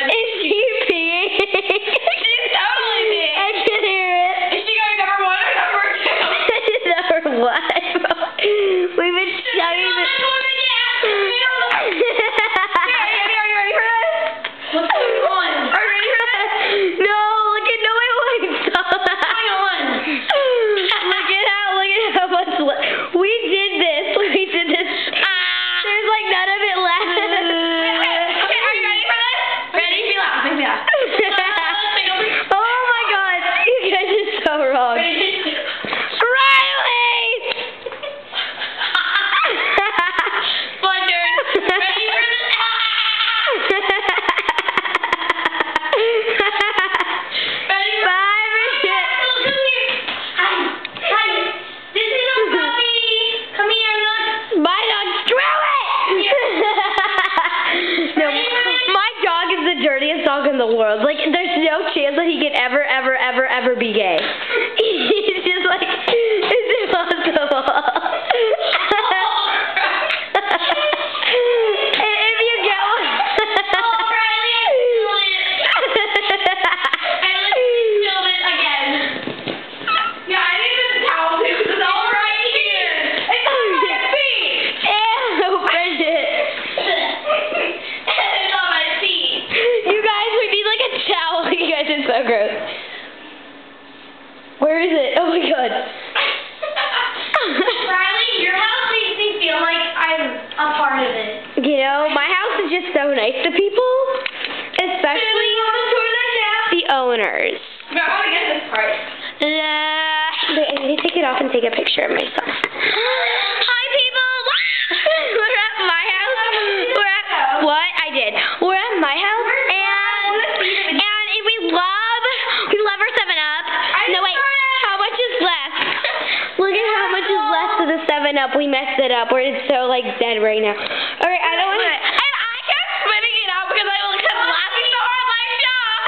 Is she peeing? She's totally peeing. I can hear it. Is she going number 1 or number 2? Number 1. We've been chugging this. Are you ready for this? What's going on? Are you ready for this? No, look at, no, I won't stop. What's going on? Look at how much we did this. There's like none of it left. Okay, are you ready for this? Ready? Be loud. Make me laugh. Oh my God, you guys are so wrong. Riley! Splendors. Ready for this? Ready for Five or six. Hi. This is a puppy. Come here, look. My dog, screw it! No, my dog is the dirtiest dog in the world. Like, there's no chance that he can ever be gay. He's just like, it's impossible. If you get one. Oh, Riley, I spilled it again. Yeah, I need this towel too, because it's all right here. It's on my feet. Ew, Bridget. It's on my feet. You guys, we need like a towel. You guys are so gross. Where is it? Oh my God. Riley, your house makes me feel like I'm a part of it. You know, my house is just so nice to people, especially the owners. I want to get this part. Wait, I need to take it off and take a picture of myself. Hi, people. We're at my house. What? I did. We're at my house, and we love our 7-Up. No, wait. How much is left? Look at how much is left of the 7-Up. We messed it up. It's so like dead right now. All right, I don't want to. And I kept spitting it out because I kept laughing so hard, like, stop.